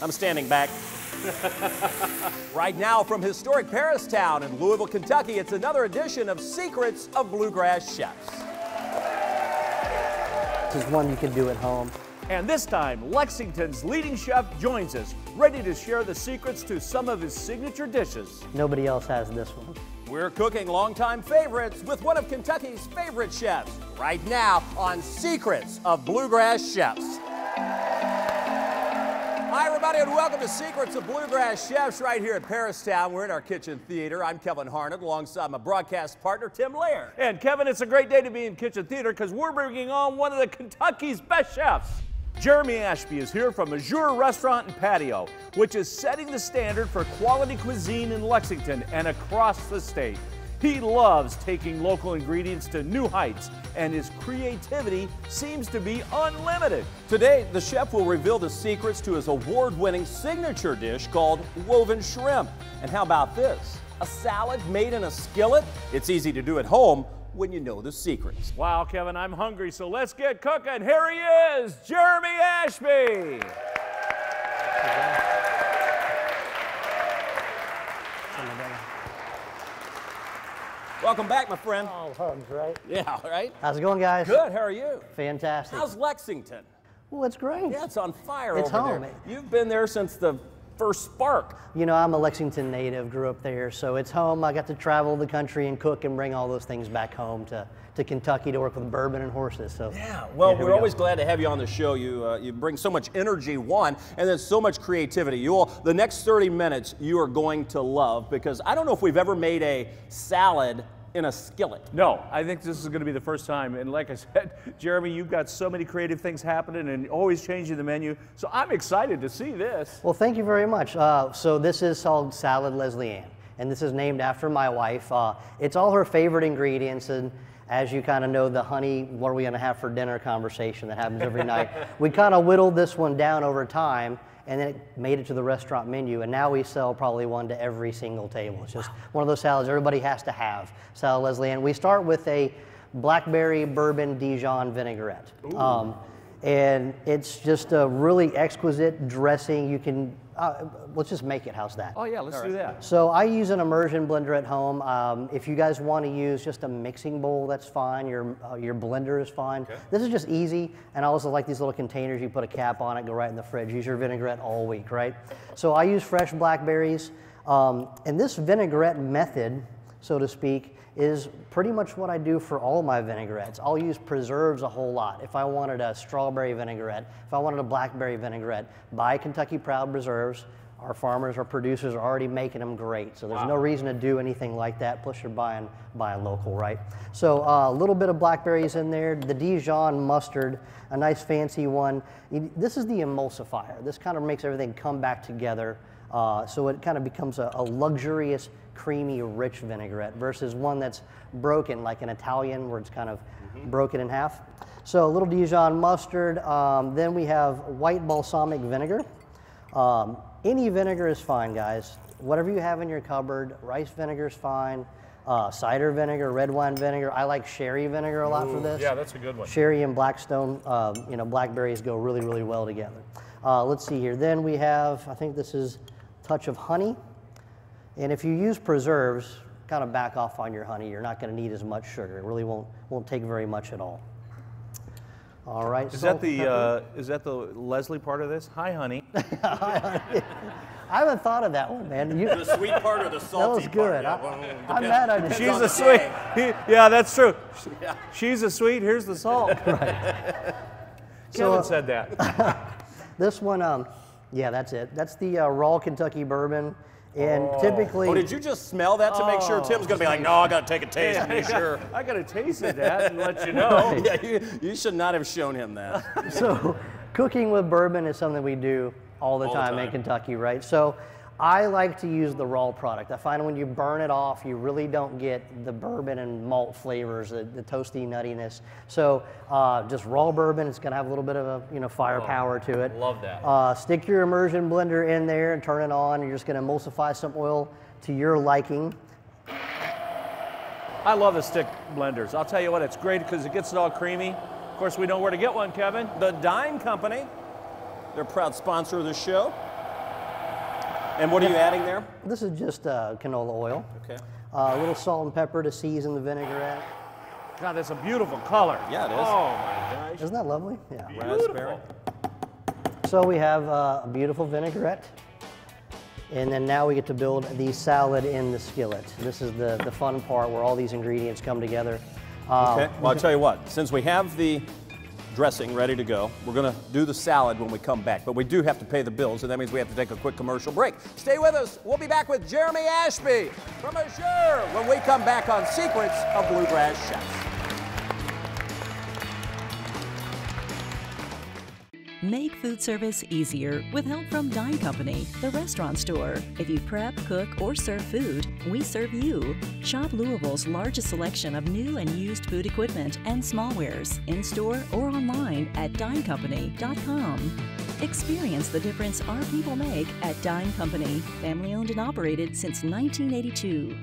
I'm standing back. Right now from historic Paristown in Louisville, Kentucky, it's another edition of Secrets of Bluegrass Chefs. This is one you can do at home. And this time, Lexington's leading chef joins us, ready to share the secrets to some of his signature dishes. Nobody else has this one. We're cooking longtime favorites with one of Kentucky's favorite chefs, right now on Secrets of Bluegrass Chefs. Hi, everybody, and welcome to Secrets of Bluegrass Chefs right here at Paristown. We're in our kitchen theater. I'm Kevin Harned, alongside my broadcast partner, Tim Laird. And Kevin, it's a great day to be in kitchen theater because we're bringing on one of the Kentucky's best chefs. Jeremy Ashby is here from Azur Restaurant and Patio, which is setting the standard for quality cuisine in Lexington and across the state. He loves taking local ingredients to new heights, and his creativity seems to be unlimited. Today, the chef will reveal the secrets to his award-winning signature dish called woven shrimp. And how about this? A salad made in a skillet? It's easy to do at home when you know the secrets. Wow, Kevin, I'm hungry, so let's get cooking. Here he is, Jeremy Ashby. Welcome back, my friend. Oh, hugs, right? Yeah, right? How's it going, guys? Good, how are you? Fantastic. How's Lexington? Well, it's great. Yeah, it's on fire It's over home. there. You've been there since the first spark. You know, I'm a Lexington native, grew up there, so it's home. I got to travel the country and cook and bring all those things back home to Kentucky to work with bourbon and horses. So yeah, well, yeah, we're always glad to have you on the show. You bring so much energy, one, and then so much creativity. The next 30 minutes you are going to love, because I don't know if we've ever made a salad in a skillet. No, I think this is going to be the first time. And like I said, Jeremy, you've got so many creative things happening and always changing the menu. So I'm excited to see this. Well, thank you very much. So this is called Salad Leslie Ann, and this is named after my wife. It's all her favorite ingredients, and as you kind of know, the honey, what are we going to have for dinner conversation that happens every night. We kind of whittled this one down over time, and then it made it to the restaurant menu, and now we sell probably one to every single table. It's just one of those salads everybody has to have, Salad Leslie Ann. We start with a blackberry bourbon Dijon vinaigrette. And it's just a really exquisite dressing. You can, let's just make it, how's that? Oh yeah, let's do that. So I use an immersion blender at home. If you guys want to use just a mixing bowl, that's fine. Your blender is fine. Okay. This is just easy, and I also like these little containers. You put a cap on it, go right in the fridge. Use your vinaigrette all week, right? So I use fresh blackberries, and this vinaigrette method, so to speak, is pretty much what I do for all my vinaigrettes. I'll use preserves a whole lot. If I wanted a strawberry vinaigrette, if I wanted a blackberry vinaigrette, buy Kentucky Proud preserves. Our farmers, our producers are already making them great, so there's no reason to do anything like that, plus you're buying local, right? So a little bit of blackberries in there, the Dijon mustard, a nice fancy one. This is the emulsifier. This kind of makes everything come back together, so it kind of becomes a luxurious, creamy, rich vinaigrette versus one that's broken, like an Italian, where it's kind of broken in half. So a little Dijon mustard. Then we have white balsamic vinegar. Any vinegar is fine, guys. Whatever you have in your cupboard, rice vinegar is fine. Cider vinegar, red wine vinegar. I like sherry vinegar a lot for this. Yeah, that's a good one. Sherry and Blackstone, you know, blackberries go really, really well together. Let's see here. Then we have, I think this is a touch of honey. And if you use preserves, kind of back off on your honey. You're not going to need as much sugar. It really won't take very much at all. All right. Is that the Leslie part of this? Hi, honey. I haven't thought of that one, man. The sweet part or the salty that was good. part? I'm mad I did. She's a sweet. Yeah, that's true. Yeah. She's a sweet. Here's the salt. Right. Kevin said that. This one, yeah, that's it. That's the raw Kentucky bourbon. And typically... Oh, did you just smell that to make sure Tim's going to be like, no, I got to take a taste to be sure. I got to taste of that and let you know. Yeah, you should not have shown him that. So cooking with bourbon is something we do all the time in Kentucky, right? So I like to use the raw product. I find when you burn it off, you really don't get the bourbon and malt flavors, the toasty nuttiness. So just raw bourbon, it's going to have a little bit of a firepower to it. Love that. Stick your immersion blender in there and turn it on. You're just going to emulsify some oil to your liking. I love the stick blenders. I'll tell you what, it's great because it gets it all creamy. Of course, we know where to get one, Kevin. The Dime Company, they're a proud sponsor of the show. And what are you adding there? This is just canola oil. Okay. A little salt and pepper to season the vinaigrette. God, that's a beautiful color. Yeah, it is. Oh my gosh. Isn't that lovely? Yeah. Raspberry. So we have a beautiful vinaigrette. And then now we get to build the salad in the skillet. This is the fun part where all these ingredients come together. Okay, well, I'll tell you what, since we have the dressing ready to go, we're gonna do the salad when we come back, but we do have to pay the bills, and that means we have to take a quick commercial break. Stay with us. We'll be back with Jeremy Ashby from Azur when we come back on Secrets of Bluegrass Chefs. Make food service easier with help from Dine Company, the restaurant store. If you prep, cook, or serve food, we serve you. Shop Louisville's largest selection of new and used food equipment and smallwares in-store or online at dinecompany.com. Experience the difference our people make at Dine Company, family-owned and operated since 1982.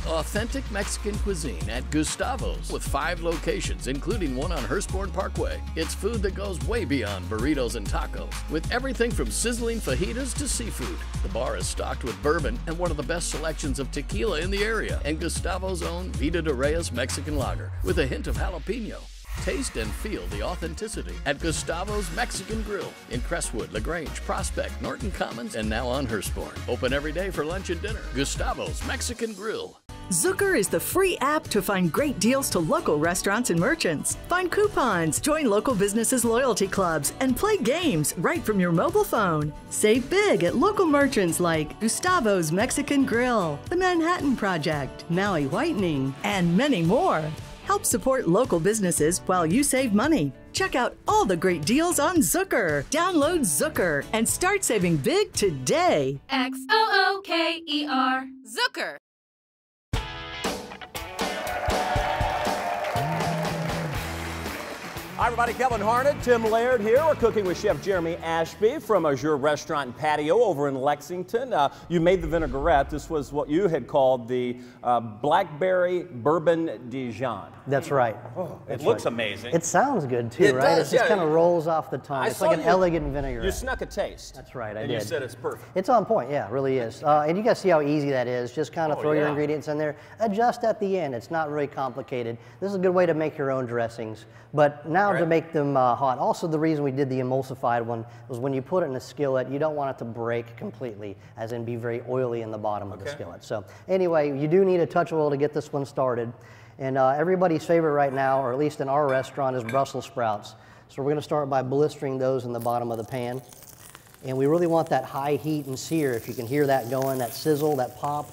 Authentic Mexican cuisine at Gustavo's with 5 locations, including one on Hurstbourne Parkway. It's food that goes way beyond burritos and tacos, with everything from sizzling fajitas to seafood. The bar is stocked with bourbon and one of the best selections of tequila in the area, and Gustavo's own Vida de Reyes Mexican lager with a hint of jalapeno. Taste and feel the authenticity at Gustavo's Mexican Grill in Crestwood, LaGrange, Prospect, Norton Commons, and now on Hurstbourne. Open every day for lunch and dinner. Gustavo's Mexican Grill. Zucker is the free app to find great deals to local restaurants and merchants. Find coupons, join local businesses' loyalty clubs, and play games right from your mobile phone. Save big at local merchants like Gustavo's Mexican Grill, The Manhattan Project, Maui Whitening, and many more. Help support local businesses while you save money. Check out all the great deals on Zucker. Download Zucker and start saving big today. Xooker, Zucker. Hi everybody, Kevin Harned, Tim Laird here. We're cooking with Chef Jeremy Ashby from Azur Restaurant and Patio over in Lexington. You made the vinaigrette. This was what you had called the Blackberry Bourbon Dijon. That's right. Oh, it looks amazing. It sounds good too, right? Does, It just kind of rolls off the tongue. It's like an elegant vinaigrette. You snuck a taste. That's right, I did. And you said it's perfect. It's on point, yeah, it really is. And you guys see how easy that is. Just kind of throw your ingredients in there. Adjust at the end. It's not really complicated. This is a good way to make your own dressings. But now to make them hot. Also, the reason we did the emulsified one was when you put it in a skillet, you don't want it to break completely, as in be very oily in the bottom of the skillet. So anyway, you do need a touch of oil to get this one started. And everybody's favorite right now, or at least in our restaurant, is Brussels sprouts. So we're going to start by blistering those in the bottom of the pan. And we really want that high heat and sear. If you can hear that going, that sizzle, that pop.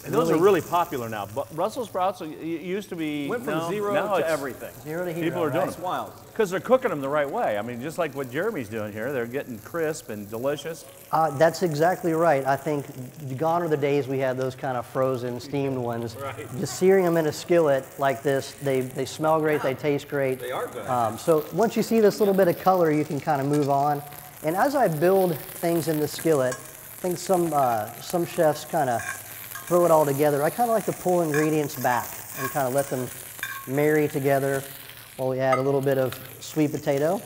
And those are really popular now. But Brussels sprouts used to be went from zero to everything. Zero to hero. People are doing That's wild. Because they're cooking them the right way. I mean, just like what Jeremy's doing here, they're getting crisp and delicious. That's exactly right. I think gone are the days we had those kind of frozen, steamed ones. Right. Just searing them in a skillet like this, they smell great, they taste great. They are good. So once you see this little bit of color, you can kind of move on. And as I build things in the skillet, I think some chefs kind of throw it all together. I kind of like to pull ingredients back and kind of let them marry together while we add a little bit of sweet potato.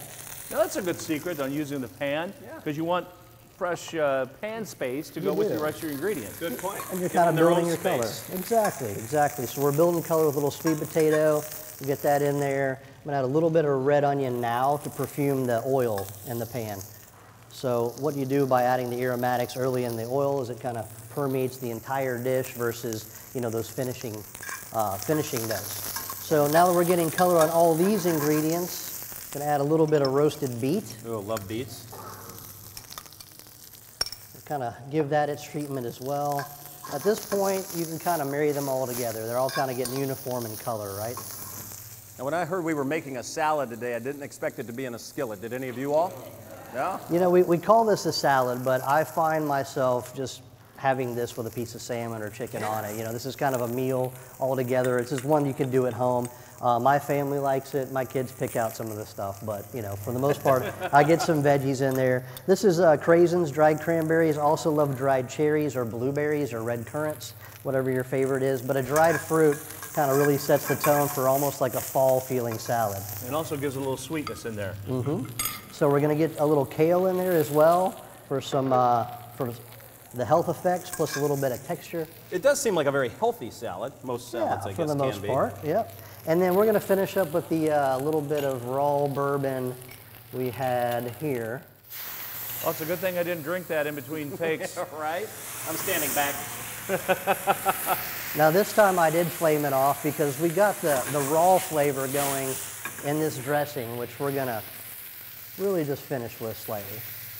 Now that's a good secret on using the pan, because you want fresh pan space to go with the rest of your ingredients. Good point. And you're kind of building your color. Exactly, exactly. So we're building color with a little sweet potato. We get that in there. I'm gonna add a little bit of red onion now to perfume the oil in the pan. So what you do by adding the aromatics early in the oil is it kind of permeates the entire dish versus, you know, those finishing notes. So now that we're getting color on all these ingredients, I'm gonna add a little bit of roasted beet. Oh, love beets. Kind of give that its treatment as well. At this point, you can kind of marry them all together. They're all kind of getting uniform in color, right? Now, when I heard we were making a salad today, I didn't expect it to be in a skillet. Did any of you all? No? You know, we call this a salad, but I find myself just having this with a piece of salmon or chicken on it. You know, this is kind of a meal altogether. It's just one you can do at home. My family likes it. My kids pick out some of the stuff, but you know, for the most part, I get some veggies in there. This is craisins, dried cranberries. Also love dried cherries or blueberries or red currants, whatever your favorite is. But a dried fruit kind of really sets the tone for almost like a fall feeling salad. And also gives a little sweetness in there. So we're gonna get a little kale in there as well. for some for the health effects plus a little bit of texture. It does seem like a very healthy salad. Most salads, I guess, for the most can be. part. Yep. And then we're going to finish up with the little bit of raw bourbon we had here. Oh, it's a good thing I didn't drink that in between takes. Right? I'm standing back. Now this time I did flame it off because we got the raw flavor going in this dressing, which we're going to really just finish with slightly.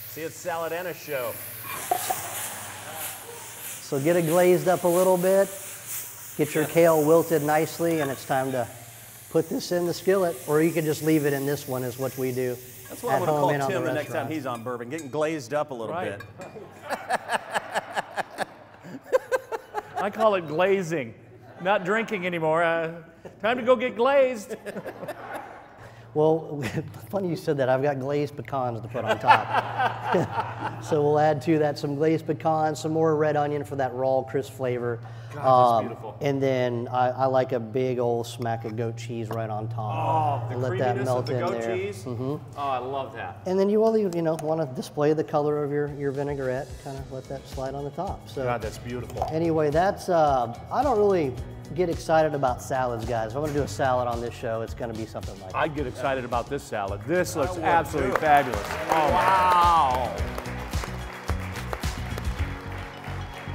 See, it's salad and a show. So get it glazed up a little bit, get your kale wilted nicely, and it's time to put this in the skillet, or you can just leave it in this one is what we do. That's what I'm going to call Tim the next time he's on bourbon, getting glazed up a little bit. I call it glazing, not drinking anymore. Time to go get glazed. Well, funny you said that. I've got glazed pecans to put on top. So we'll add to that some glazed pecans, some more red onion for that raw, crisp flavor. God, that's beautiful. And then I like a big old smack of goat cheese right on top. Oh, the and let that creaminess melt of the in goat there. cheese. Oh, I love that. And then you only, want to display the color of your vinaigrette. Kind of let that slide on the top. So God, that's beautiful. anyway, that's I don't really get excited about salads, guys. If I'm going to do a salad on this show, it's going to be something like that. I get excited about this salad. This looks absolutely fabulous. Oh, wow.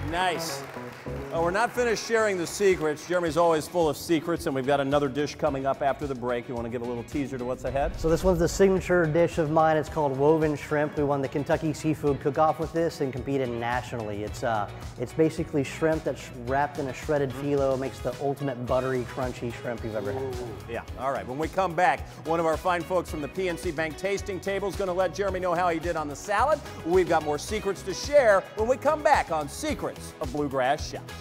Nice. Well, we're not finished sharing the secrets. Jeremy's always full of secrets, and we've got another dish coming up after the break. You want to give a little teaser to what's ahead? So this one's the signature dish of mine. It's called woven shrimp. We won the Kentucky Seafood Cook-Off with this and competed nationally. It's basically shrimp that's wrapped in a shredded phyllo. It makes the ultimate buttery, crunchy shrimp you've ever had. Yeah, all right. When we come back, one of our fine folks from the PNC Bank tasting table is going to let Jeremy know how he did on the salad. We've got more secrets to share when we come back on Secrets of Bluegrass Chefs.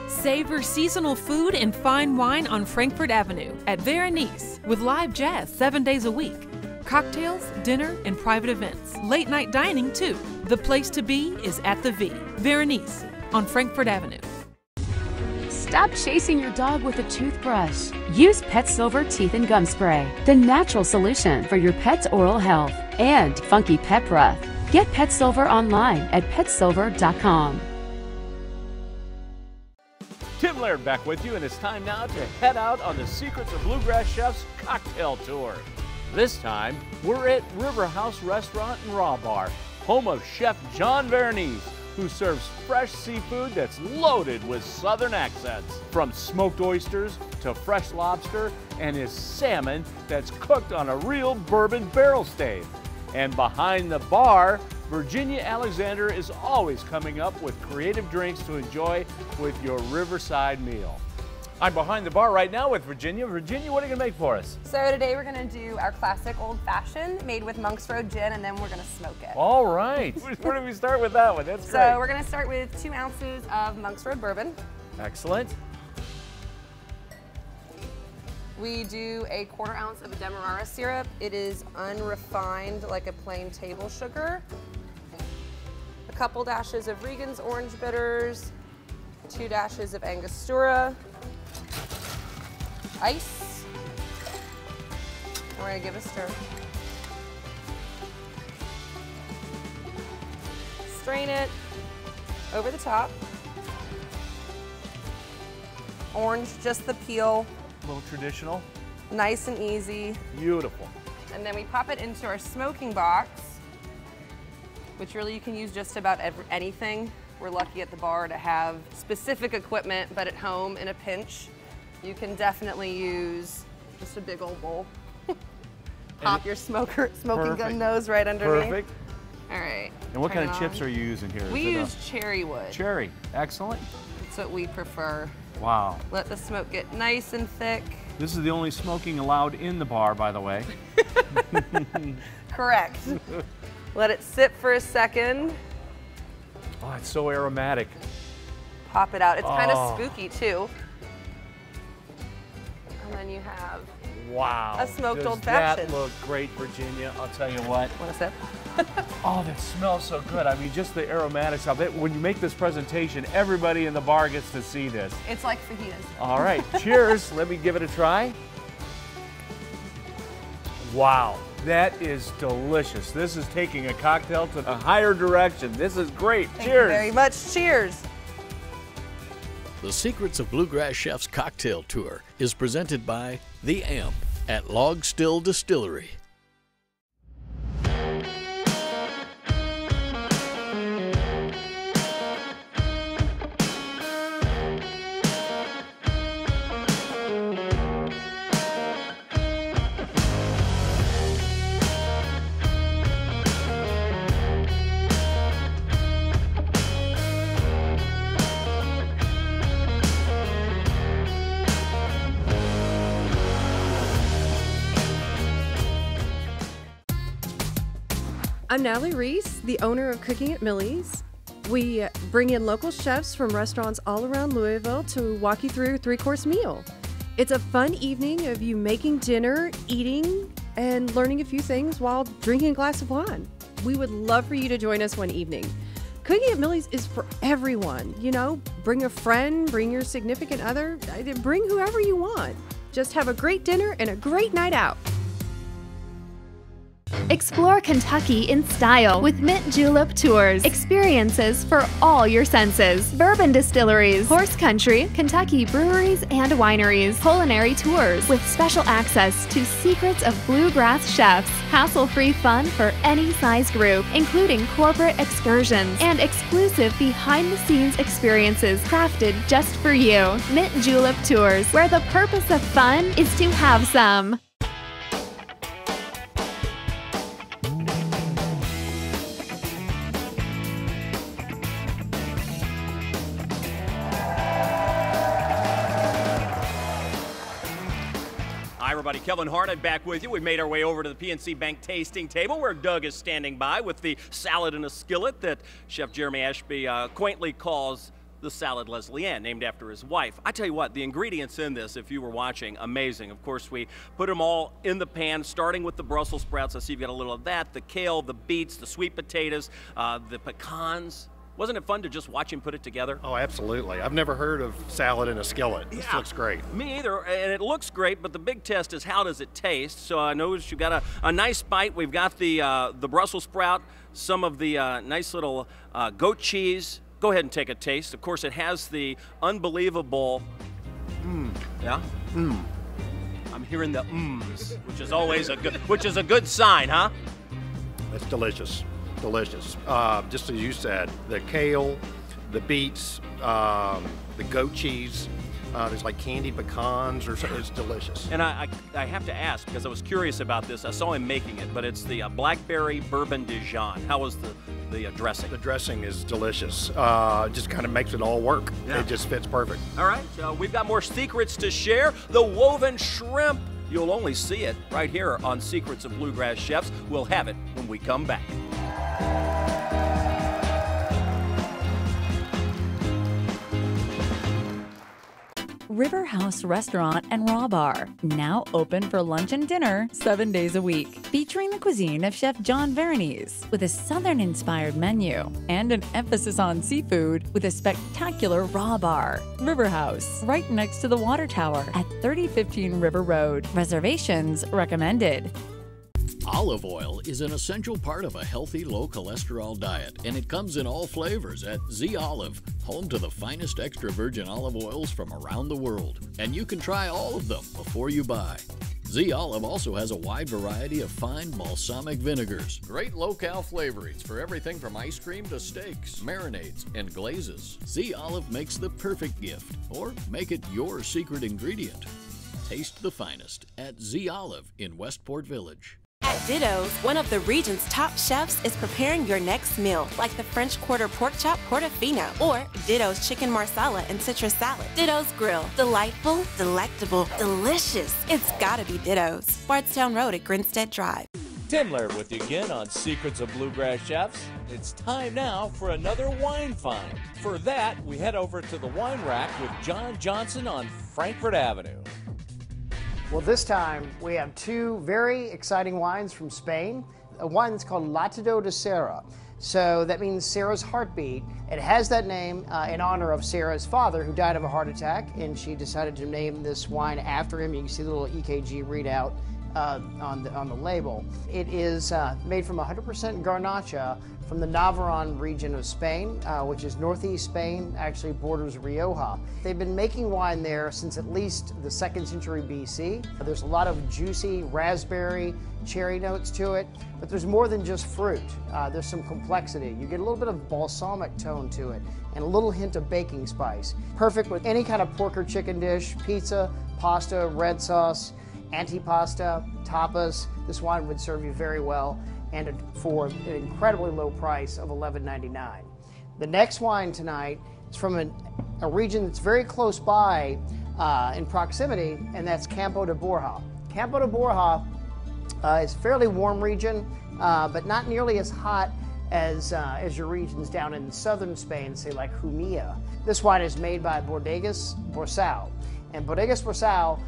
Savor seasonal food and fine wine on Frankfort Avenue at Berenice with live jazz 7 days a week. Cocktails, dinner, and private events. Late night dining too. The place to be is at the V. Berenice on Frankfort Avenue. Stop chasing your dog with a toothbrush. Use Pet Silver Teeth and Gum Spray, the natural solution for your pet's oral health. And Funky Pet Breath. Get Pet Silver online at petsilver.com. Tim Laird back with you, and it's time now to head out on the Secrets of Bluegrass Chefs cocktail tour. This time, we're at River House Restaurant and Raw Bar, home of Chef John Berenice, who serves fresh seafood that's loaded with southern accents. From smoked oysters to fresh lobster and his salmon that's cooked on a real bourbon barrel stave. And behind the bar, Virginia Alexander is always coming up with creative drinks to enjoy with your riverside meal. I'm behind the bar right now with Virginia. Virginia, what are you gonna make for us? So today we're gonna do our classic old fashioned made with Monk's Road gin, and then we're gonna smoke it. All right. Where do we start with that one? That's great. So we're gonna start with 2 ounces of Monk's Road bourbon. Excellent. We do a 1/4 ounce of Demerara syrup. It is unrefined, like a plain table sugar. A couple dashes of Regan's orange bitters, 2 dashes of Angostura, ice. We're gonna give a stir. Strain it over the top. Orange, just the peel. A little traditional. Nice and easy. Beautiful. And then we pop it into our smoking box, which really you can use just about anything. We're lucky at the bar to have specific equipment, but at home in a pinch, you can definitely use just a big old bowl. Pop your smoking gun nose right underneath. Perfect. All right. And what kind of chips are you using here? We use cherry wood. Cherry. Excellent. That's what we prefer. Wow. Let the smoke get nice and thick. This is the only smoking allowed in the bar, by the way. Correct. Let it sit for a second. Oh, it's so aromatic. Pop it out. It's kind of spooky too. And then you have a smoked old fashioned. That look great, Virginia. I'll tell you what. Want a sip? Oh, that smells so good. I mean, just the aromatics of it. When you make this presentation, everybody in the bar gets to see this. It's like fajitas. All right, cheers. Let me give it a try. Wow, that is delicious. This is taking a cocktail to a higher direction. This is great. Thank Cheers. you very much. Cheers. The Secrets of Bluegrass Chef's Cocktail Tour is presented by The Amp at Log Still Distillery. I'm Natalie Reese, the owner of Cooking at Millie's. We bring in local chefs from restaurants all around Louisville to walk you through a 3-course meal. It's a fun evening of you making dinner, eating, and learning a few things while drinking a glass of wine. We would love for you to join us one evening. Cooking at Millie's is for everyone. You know, bring a friend, bring your significant other, bring whoever you want. Just have a great dinner and a great night out. Explore Kentucky in style with Mint Julep Tours. Experiences for all your senses. Bourbon distilleries, horse country, Kentucky breweries and wineries. Culinary tours with special access to secrets of bluegrass chefs. Hassle-free fun for any size group, including corporate excursions and exclusive behind-the-scenes experiences crafted just for you. Mint Julep Tours, where the purpose of fun is to have some. Hi, everybody. Kevin Harned back with you. We made our way over to the PNC Bank tasting table where Doug is standing by with the salad in a skillet that Chef Jeremy Ashby quaintly calls the salad Leslie Ann, named after his wife. I tell you what, the ingredients in this, if you were watching, amazing. Of course, we put them all in the pan, starting with the Brussels sprouts. I see you've got a little of that, the kale, the beets, the sweet potatoes, the pecans. Wasn't it fun to just watch him put it together? Oh, absolutely. I've never heard of salad in a skillet. This looks great. Me either, and it looks great, but the big test is how does it taste? So I noticed you've got a nice bite. We've got the Brussels sprout, some of the nice little goat cheese. Go ahead and take a taste. Of course, it has the unbelievable, yeah? I'm hearing the which is always a good sign, huh? That's delicious. Delicious. Just as you said, the kale, the beets, the goat cheese, there's like candied pecans or something. It's delicious. And I have to ask, because I was curious about this. I saw him making it, but it's the blackberry bourbon Dijon. How was the dressing? The dressing is delicious. Just kind of makes it all work. Yeah. It just fits perfect. All right, we've got more secrets to share. The woven shrimp. You'll only see it right here on Secrets of Bluegrass Chefs. We'll have it when we come back. River House Restaurant and Raw Bar, now open for lunch and dinner 7 days a week, featuring the cuisine of Chef John Veronese with a Southern-inspired menu and an emphasis on seafood with a spectacular raw bar. River House, right next to the Water Tower at 3015 River Road. Reservations recommended. Olive oil is an essential part of a healthy, low-cholesterol diet, and it comes in all flavors at Z Olive, home to the finest extra virgin olive oils from around the world. And you can try all of them before you buy. Z Olive also has a wide variety of fine balsamic vinegars. Great low-cal flavorings for everything from ice cream to steaks, marinades, and glazes. Z Olive makes the perfect gift, or make it your secret ingredient. Taste the finest at Z Olive in Westport Village. At Ditto's, one of the region's top chefs is preparing your next meal, like the French Quarter Pork Chop Portofino or Ditto's Chicken Marsala and Citrus Salad. Ditto's Grill. Delightful, delectable, delicious. It's gotta be Ditto's. Bardstown Road at Grinstead Drive. Tim Laird with you again on Secrets of Bluegrass Chefs. It's time now for another wine find. For that, we head over to the wine rack with John Johnson on Frankfort Avenue. Well, this time we have two very exciting wines from Spain. A wine that's called Latido de Serra. So that means Sarah's heartbeat. It has that name in honor of Sarah's father, who died of a heart attack, and she decided to name this wine after him. You can see the little EKG readout on the label. It is made from 100% Garnacha from the Navarone region of Spain, which is northeast Spain, actually borders Rioja. They've been making wine there since at least the 2nd century BC. There's a lot of juicy raspberry, cherry notes to it, but there's more than just fruit. There's some complexity. You get a little bit of balsamic tone to it and a little hint of baking spice. Perfect with any kind of pork or chicken dish, pizza, pasta, red sauce, antipasta, tapas. This wine would serve you very well, and for an incredibly low price of $11.99. The next wine tonight is from a region that's very close by in proximity, and that's Campo de Borja. Campo de Borja is a fairly warm region, but not nearly as hot as your regions down in southern Spain, say like Jumilla. This wine is made by Bodegas Borsal, and Bodegas Borsal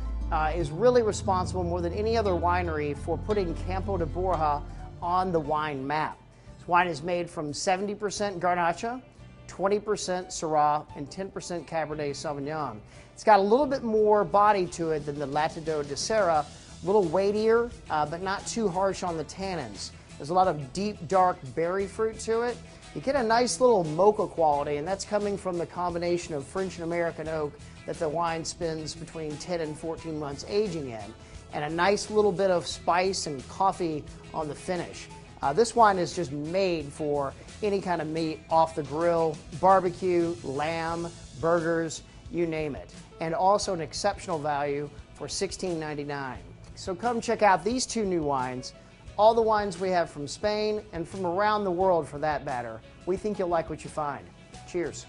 is really responsible more than any other winery for putting Campo de Borja on the wine map. This wine is made from 70% Garnacha, 20% Syrah, and 10% Cabernet Sauvignon. It's got a little bit more body to it than the Latido de Serra, a little weightier, but not too harsh on the tannins. There's a lot of deep, dark berry fruit to it. You get a nice little mocha quality, and that's coming from the combination of French and American oak that the wine spends between 10 and 14 months aging in, and a nice little bit of spice and coffee on the finish. This wine is just made for any kind of meat off the grill, barbecue, lamb, burgers, you name it. And also an exceptional value for $16.99. So come check out these two new wines, all the wines we have from Spain and from around the world for that matter. We think you'll like what you find. Cheers.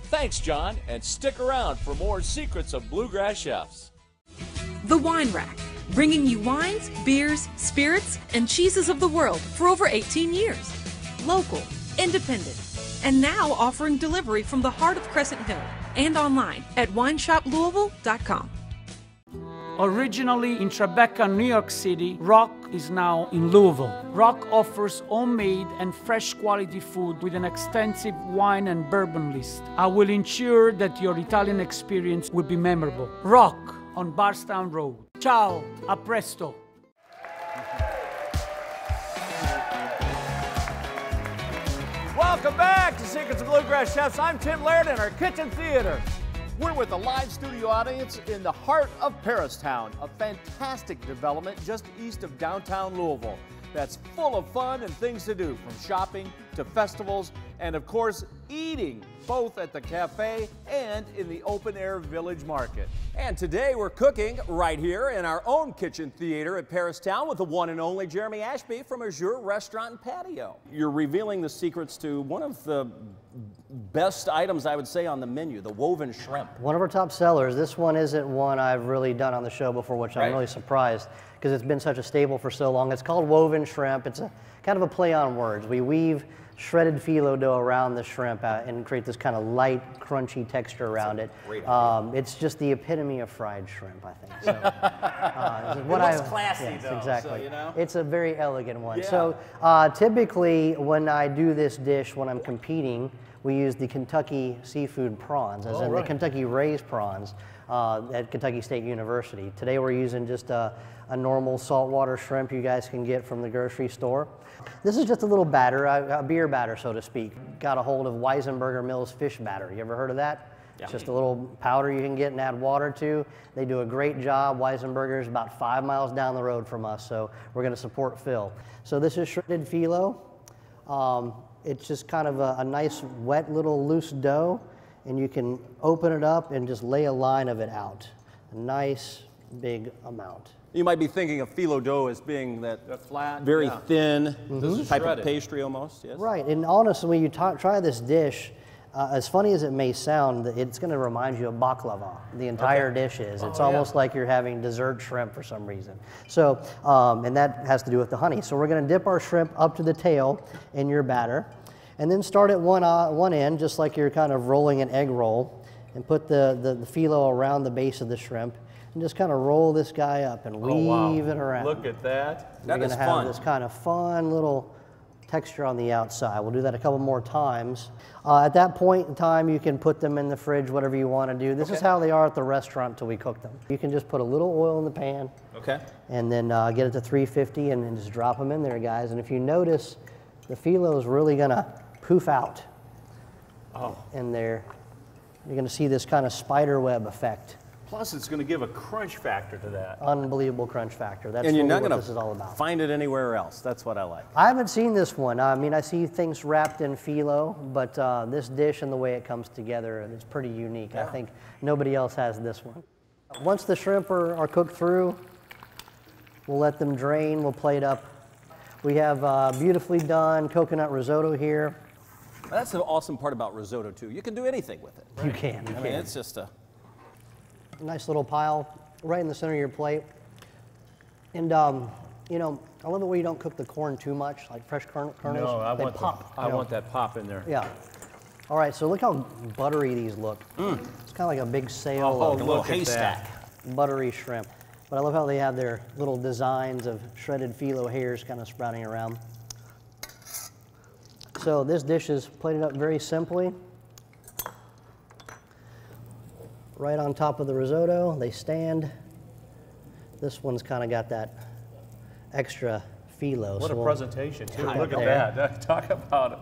Thanks, John, and stick around for more secrets of Bluegrass chefs. The Wine Rack, bringing you wines, beers, spirits, and cheeses of the world for over 18 years. Local, independent, and now offering delivery from the heart of Crescent Hill and online at wineshoplouisville.com. Originally in Tribeca, New York City, Rock is now in Louisville. Rock offers homemade and fresh quality food with an extensive wine and bourbon list. I will ensure that your Italian experience will be memorable. Rock on Barstown Road. Ciao, a presto. Welcome back to Secrets of Bluegrass Chefs. I'm Tim Laird in our kitchen theater. We're with a live studio audience in the heart of Paristown, a fantastic development just east of downtown Louisville that's full of fun and things to do, from shopping to festivals and, of course, eating, both at the cafe and in the open-air village market. And today we're cooking right here in our own kitchen theater at Paristown with the one and only Jeremy Ashby from Azur Restaurant and Patio. You're revealing the secrets to one of the best items, I would say, on the menu, the woven shrimp. One of our top sellers. This one isn't one I've really done on the show before, which I'm really surprised because it's been such a staple for so long. It's called woven shrimp. It's a kind of a play on words. We weave shredded phyllo dough around the shrimp and create this kind of light, crunchy texture around it. It's just the epitome of fried shrimp, I think. So, it looks classy, though. Exactly. So, you know? It's a very elegant one. Yeah. So typically when I do this dish, when I'm competing, we use the Kentucky seafood prawns, as in the Kentucky raised prawns at Kentucky State University. Today we're using just a normal saltwater shrimp you guys can get from the grocery store. This is just a little batter, a beer batter, so to speak. Got a hold of Weisenberger Mills fish batter. You ever heard of that? Yeah. It's just a little powder you can get and add water to. They do a great job. Weisenberger is about 5 miles down the road from us, so we're going to support Phil. So this is shredded phyllo. It's just kind of a nice, wet, little loose dough, and you can open it up and just lay a line of it out. A nice, big amount. You might be thinking of phyllo dough as being that flat, very thin type shredded of pastry almost, yes? Right, and honestly, when you try this dish, as funny as it may sound, it's going to remind you of baklava. The entire dish is. It's almost like you're having dessert shrimp for some reason. So, and that has to do with the honey. So we're going to dip our shrimp up to the tail in your batter, and then start at one end, just like you're kind of rolling an egg roll, and put the phyllo around the base of the shrimp, and just kind of roll this guy up and weave it around. Look at that. We're going to have this kind of fun little texture on the outside. We'll do that a couple more times. At that point in time, you can put them in the fridge, whatever you want to do. This is how they are at the restaurant till we cook them. You can just put a little oil in the pan, and then get it to 350 and then just drop them in there, guys. And if you notice, the phyllo is really gonna poof out in there. You're gonna see this kind of spider web effect. Plus, it's going to give a crunch factor to that. Unbelievable crunch factor. That's and you're really not what this is all about. Find it anywhere else. That's what I like. I haven't seen this one. I mean, I see things wrapped in phyllo, but this dish and the way it comes together is pretty unique. I think nobody else has this one. Once the shrimp are cooked through, we'll let them drain. We'll plate up. We have beautifully done coconut risotto here. That's the awesome part about risotto, too. You can do anything with it. You can. I mean, it's just a nice little pile right in the center of your plate. And, you know, I love it when you don't cook the corn too much, like fresh kernels. No, I pop. want that pop in there. Yeah. All right, so look how buttery these look. It's kind of like a big sail of a little haystack. Buttery shrimp. But I love how they have their little designs of shredded phyllo hairs kind of sprouting around. So this dish is plated up very simply. Right on top of the risotto, they stand. This one's kind of got that extra phyllo. What a presentation, too. Look there. at that. Talk about it.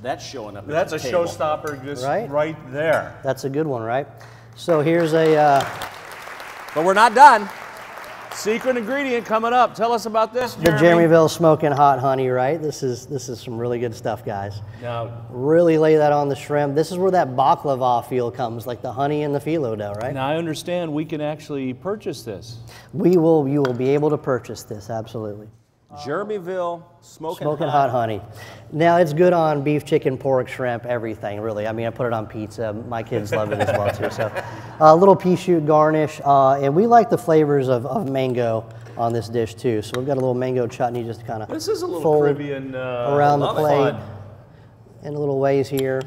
That's showing up. That's a showstopper just right there. That's a good one, right? So here's a... But we're not done. Secret ingredient coming up. Tell us about this, Jeremy. The Jeremyville Smoking Hot Honey, right? This is some really good stuff, guys. Now, really lay that on the shrimp. This is where that baklava feel comes, like the honey and the phyllo dough, right? Now I understand we can actually purchase this. You will be able to purchase this, absolutely. Jeremyville Smoking Hot Honey. Now it's good on beef, chicken, pork, shrimp, everything, really. I mean, I put it on pizza. My kids love it as well, too. So a little pea shoot garnish. And we like the flavors of mango on this dish, too. So we've got a little mango chutney just kind of This is a little Caribbean around the plate in little ways here.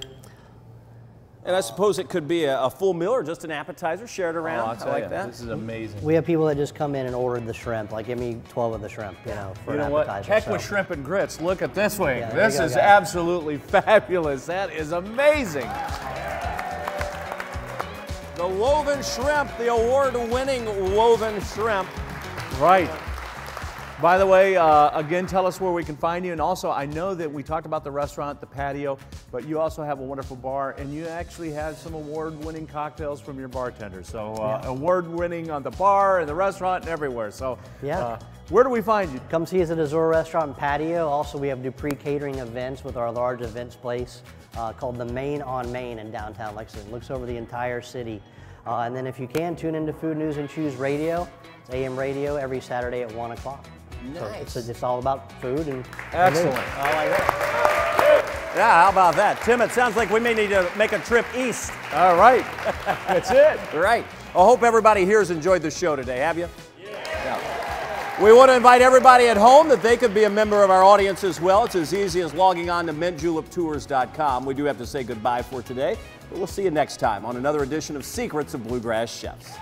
And I suppose it could be a full meal or just an appetizer shared around. I like that. This is amazing. We have people that just come in and ordered the shrimp. Like, give me 12 of the shrimp, you know, for an appetizer. Heck with shrimp and grits. Look at this wing. Yeah, this is absolutely fabulous. That is amazing. The woven shrimp, the award-winning woven shrimp. Right. By the way, again, tell us where we can find you. And also, I know that we talked about the restaurant, the patio, but you also have a wonderful bar, and you actually have some award-winning cocktails from your bartender. So award-winning on the bar and the restaurant and everywhere. So where do we find you? Come see us at Azur Restaurant and Patio. Also, we have Dupree Catering events with our large events place called the Main on Main in downtown Lexington. Looks over the entire city. And then if you can, tune into Food News and Choose Radio. It's AM radio every Saturday at 1 o'clock. Nice. So it's all about food and excellent. I like that. Yeah, how about that? Tim, it sounds like we may need to make a trip east. All right. That's it. Right. I hope everybody here has enjoyed the show today. Have you? Yeah. We want to invite everybody at home that they could be a member of our audience as well. It's as easy as logging on to mintjuleptours.com. We do have to say goodbye for today, but we'll see you next time on another edition of Secrets of Bluegrass Chefs.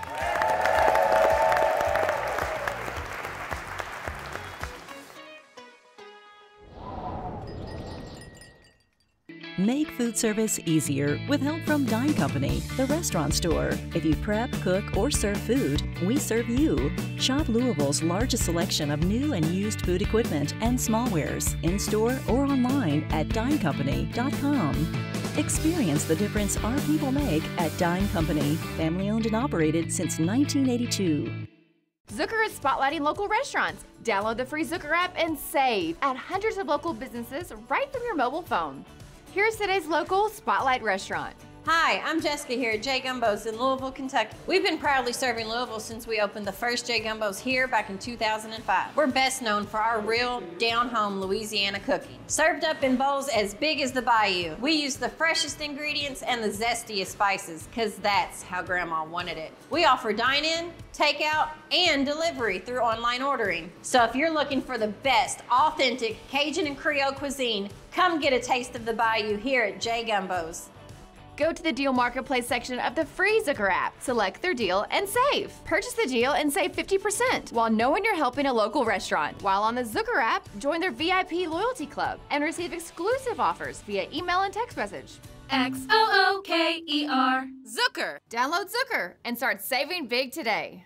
Make food service easier with help from Dine Company, the restaurant store. If you prep, cook, or serve food, we serve you. Shop Louisville's largest selection of new and used food equipment and smallwares in-store or online at dinecompany.com. Experience the difference our people make at Dine Company, family-owned and operated since 1982. Zucker is spotlighting local restaurants. Download the free Zucker app and save at hundreds of local businesses right from your mobile phone. Here's today's local Spotlight restaurant. Hi, I'm Jessica here at J Gumbo's in Louisville, Kentucky. We've been proudly serving Louisville since we opened the first J Gumbo's here back in 2005. We're best known for our real, down-home Louisiana cooking. Served up in bowls as big as the bayou. We use the freshest ingredients and the zestiest spices, because that's how Grandma wanted it. We offer dine-in, takeout, and delivery through online ordering. So if you're looking for the best, authentic Cajun and Creole cuisine, come get a taste of the bayou here at J Gumbo's. Go to the Deal Marketplace section of the free Zucker app, select their deal, and save. Purchase the deal and save 50% while knowing you're helping a local restaurant. While on the Zucker app, join their VIP loyalty club and receive exclusive offers via email and text message. Xooker. Zucker! Download Zucker and start saving big today.